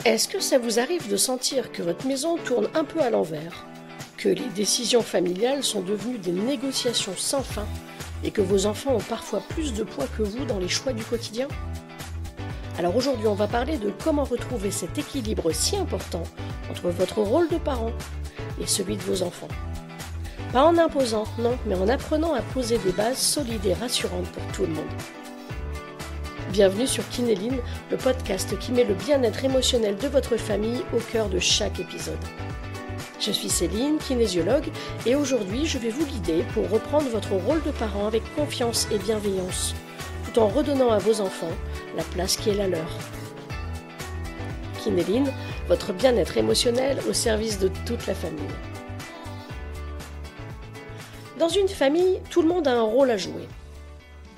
Est-ce que ça vous arrive de sentir que votre maison tourne un peu à l'envers, que les décisions familiales sont devenues des négociations sans fin et que vos enfants ont parfois plus de poids que vous dans les choix du quotidien ? Alors aujourd'hui, on va parler de comment retrouver cet équilibre si important entre votre rôle de parent et celui de vos enfants. Pas en imposant, non, mais en apprenant à poser des bases solides et rassurantes pour tout le monde. Bienvenue sur Kinéline, le podcast qui met le bien-être émotionnel de votre famille au cœur de chaque épisode. Je suis Céline, kinésiologue, et aujourd'hui je vais vous guider pour reprendre votre rôle de parent avec confiance et bienveillance, tout en redonnant à vos enfants la place qui est la leur. Kinéline, votre bien-être émotionnel au service de toute la famille. Dans une famille, tout le monde a un rôle à jouer.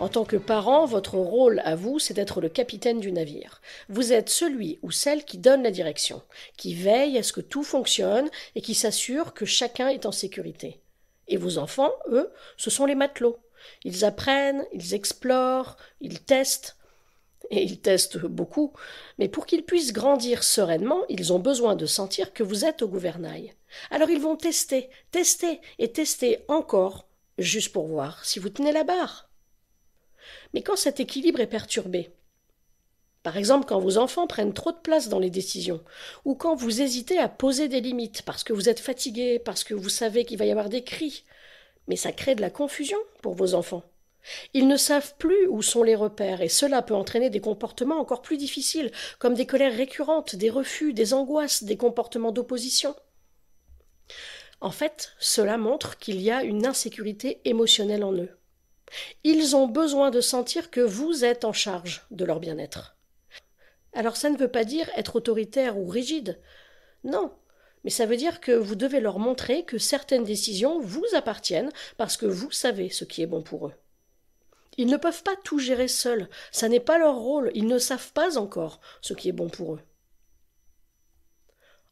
En tant que parent, votre rôle à vous, c'est d'être le capitaine du navire. Vous êtes celui ou celle qui donne la direction, qui veille à ce que tout fonctionne et qui s'assure que chacun est en sécurité. Et vos enfants, eux, ce sont les matelots. Ils apprennent, ils explorent, ils testent. Et ils testent beaucoup. Mais pour qu'ils puissent grandir sereinement, ils ont besoin de sentir que vous êtes au gouvernail. Alors ils vont tester, tester et tester encore, juste pour voir si vous tenez la barre. Mais quand cet équilibre est perturbé, par exemple quand vos enfants prennent trop de place dans les décisions, ou quand vous hésitez à poser des limites parce que vous êtes fatigué, parce que vous savez qu'il va y avoir des cris, mais ça crée de la confusion pour vos enfants. Ils ne savent plus où sont les repères et cela peut entraîner des comportements encore plus difficiles, comme des colères récurrentes, des refus, des angoisses, des comportements d'opposition. En fait, cela montre qu'il y a une insécurité émotionnelle en eux. Ils ont besoin de sentir que vous êtes en charge de leur bien-être. Alors ça ne veut pas dire être autoritaire ou rigide. Non, mais ça veut dire que vous devez leur montrer que certaines décisions vous appartiennent parce que vous savez ce qui est bon pour eux. Ils ne peuvent pas tout gérer seuls, ça n'est pas leur rôle, ils ne savent pas encore ce qui est bon pour eux.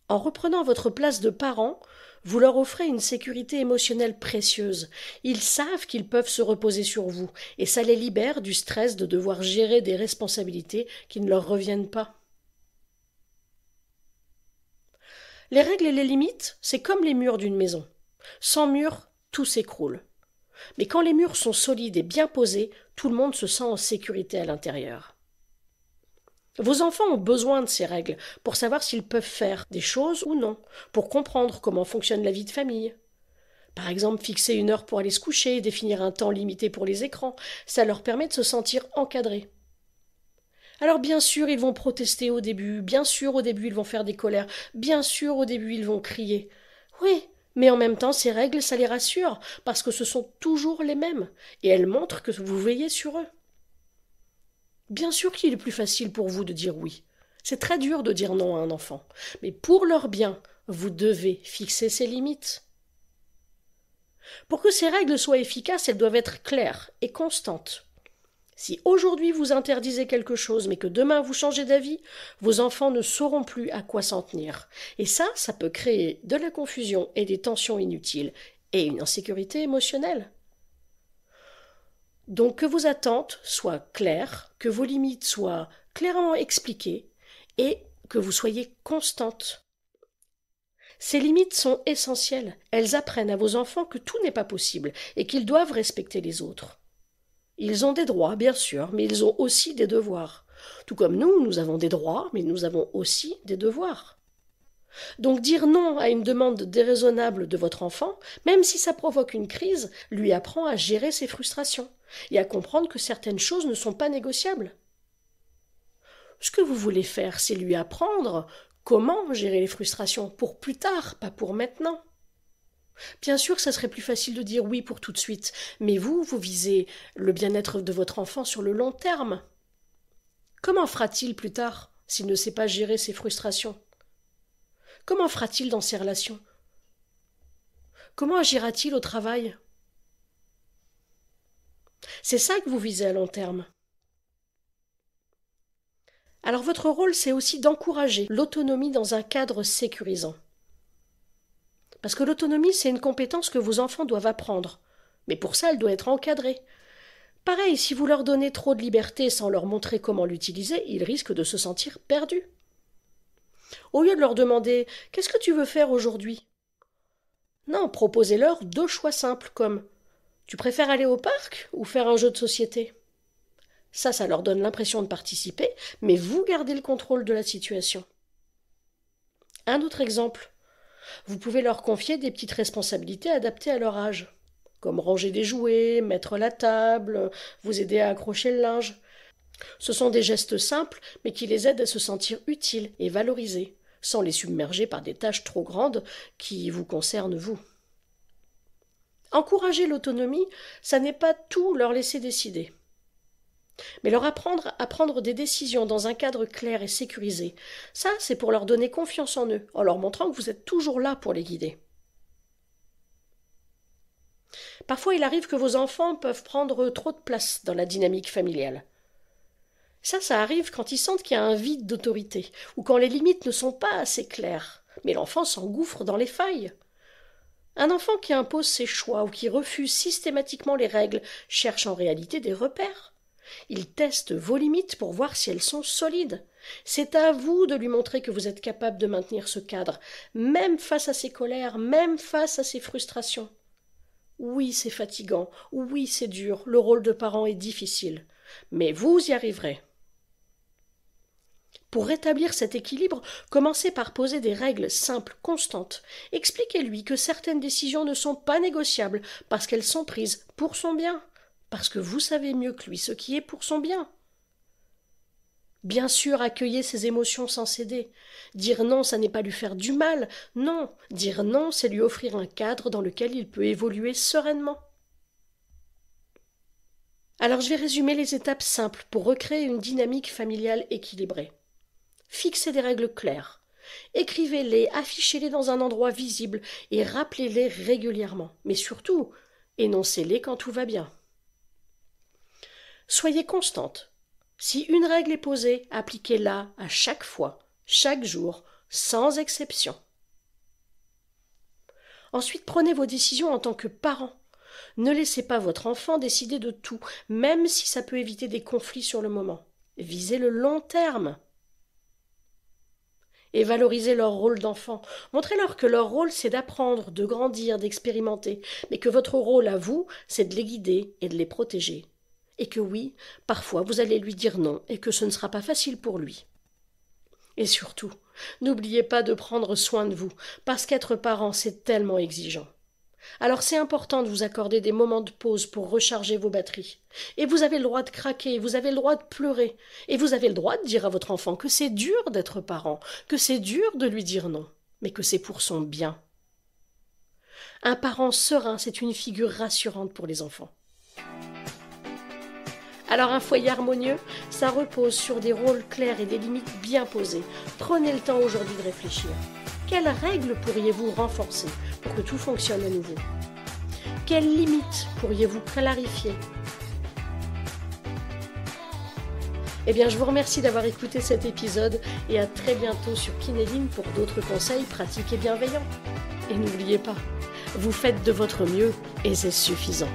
En reprenant votre place de parent, vous leur offrez une sécurité émotionnelle précieuse. Ils savent qu'ils peuvent se reposer sur vous, et ça les libère du stress de devoir gérer des responsabilités qui ne leur reviennent pas. Les règles et les limites, c'est comme les murs d'une maison. Sans murs, tout s'écroule. Mais quand les murs sont solides et bien posés, tout le monde se sent en sécurité à l'intérieur. Vos enfants ont besoin de ces règles pour savoir s'ils peuvent faire des choses ou non, pour comprendre comment fonctionne la vie de famille. Par exemple, fixer une heure pour aller se coucher, définir un temps limité pour les écrans, ça leur permet de se sentir encadrés. Alors bien sûr, ils vont protester au début, bien sûr au début ils vont faire des colères, bien sûr au début ils vont crier. Oui, mais en même temps ces règles, ça les rassure, parce que ce sont toujours les mêmes, et elles montrent que vous veillez sur eux. Bien sûr qu'il est plus facile pour vous de dire oui. C'est très dur de dire non à un enfant. Mais pour leur bien, vous devez fixer ces limites. Pour que ces règles soient efficaces, elles doivent être claires et constantes. Si aujourd'hui vous interdisez quelque chose, mais que demain vous changez d'avis, vos enfants ne sauront plus à quoi s'en tenir. Et ça peut créer de la confusion et des tensions inutiles, et une insécurité émotionnelle. Donc que vos attentes soient claires, que vos limites soient clairement expliquées et que vous soyez constante. Ces limites sont essentielles. Elles apprennent à vos enfants que tout n'est pas possible et qu'ils doivent respecter les autres. Ils ont des droits, bien sûr, mais ils ont aussi des devoirs. Tout comme nous avons des droits, mais nous avons aussi des devoirs. Donc dire non à une demande déraisonnable de votre enfant, même si ça provoque une crise, lui apprend à gérer ses frustrations et à comprendre que certaines choses ne sont pas négociables. Ce que vous voulez faire, c'est lui apprendre comment gérer les frustrations pour plus tard, pas pour maintenant. Bien sûr que ça serait plus facile de dire oui pour tout de suite, mais vous visez le bien-être de votre enfant sur le long terme. Comment fera-t-il plus tard s'il ne sait pas gérer ses frustrations ? Comment fera-t-il dans ses relations ? Comment agira-t-il au travail ? C'est ça que vous visez à long terme. Alors votre rôle, c'est aussi d'encourager l'autonomie dans un cadre sécurisant. Parce que l'autonomie, c'est une compétence que vos enfants doivent apprendre. Mais pour ça, elle doit être encadrée. Pareil, si vous leur donnez trop de liberté sans leur montrer comment l'utiliser, ils risquent de se sentir perdus. Au lieu de leur demander « Qu'est-ce que tu veux faire aujourd'hui ?» Non, proposez-leur 2 choix simples comme « Tu préfères aller au parc ou faire un jeu de société ?» Ça leur donne l'impression de participer, mais vous gardez le contrôle de la situation. Un autre exemple. Vous pouvez leur confier des petites responsabilités adaptées à leur âge, comme ranger des jouets, mettre la table, vous aider à accrocher le linge. Ce sont des gestes simples, mais qui les aident à se sentir utiles et valorisés, sans les submerger par des tâches trop grandes qui vous concernent vous. Encourager l'autonomie, ça n'est pas tout leur laisser décider. Mais leur apprendre à prendre des décisions dans un cadre clair et sécurisé, ça, c'est pour leur donner confiance en eux, en leur montrant que vous êtes toujours là pour les guider. Parfois, il arrive que vos enfants peuvent prendre trop de place dans la dynamique familiale. Ça arrive quand ils sentent qu'il y a un vide d'autorité, ou quand les limites ne sont pas assez claires, mais l'enfant s'engouffre dans les failles. Un enfant qui impose ses choix ou qui refuse systématiquement les règles cherche en réalité des repères. Il teste vos limites pour voir si elles sont solides. C'est à vous de lui montrer que vous êtes capable de maintenir ce cadre, même face à ses colères, même face à ses frustrations. Oui, c'est fatigant, oui, c'est dur, le rôle de parent est difficile, mais vous y arriverez. Pour rétablir cet équilibre, commencez par poser des règles simples, constantes. Expliquez-lui que certaines décisions ne sont pas négociables parce qu'elles sont prises pour son bien, parce que vous savez mieux que lui ce qui est pour son bien. Bien sûr, accueillez ses émotions sans céder. Dire non, ça n'est pas lui faire du mal. Non, dire non, c'est lui offrir un cadre dans lequel il peut évoluer sereinement. Alors je vais résumer les étapes simples pour recréer une dynamique familiale équilibrée. Fixez des règles claires. Écrivez-les, affichez-les dans un endroit visible et rappelez-les régulièrement. Mais surtout, énoncez-les quand tout va bien. Soyez constante. Si une règle est posée, appliquez-la à chaque fois, chaque jour, sans exception. Ensuite, prenez vos décisions en tant que parent. Ne laissez pas votre enfant décider de tout, même si ça peut éviter des conflits sur le moment. Visez le long terme. Et valorisez leur rôle d'enfant. Montrez-leur que leur rôle, c'est d'apprendre, de grandir, d'expérimenter, mais que votre rôle à vous, c'est de les guider et de les protéger. Et que oui, parfois vous allez lui dire non et que ce ne sera pas facile pour lui. Et surtout, n'oubliez pas de prendre soin de vous, parce qu'être parent, c'est tellement exigeant. Alors c'est important de vous accorder des moments de pause pour recharger vos batteries. Et vous avez le droit de craquer, vous avez le droit de pleurer, et vous avez le droit de dire à votre enfant que c'est dur d'être parent, que c'est dur de lui dire non, mais que c'est pour son bien. Un parent serein, c'est une figure rassurante pour les enfants. Alors un foyer harmonieux, ça repose sur des rôles clairs et des limites bien posées. Prenez le temps aujourd'hui de réfléchir. Quelles règles pourriez-vous renforcer pour que tout fonctionne à nouveau? Quelles limites pourriez-vous clarifier? Eh bien, je vous remercie d'avoir écouté cet épisode et à très bientôt sur Kinéline pour d'autres conseils pratiques et bienveillants. Et n'oubliez pas, vous faites de votre mieux et c'est suffisant.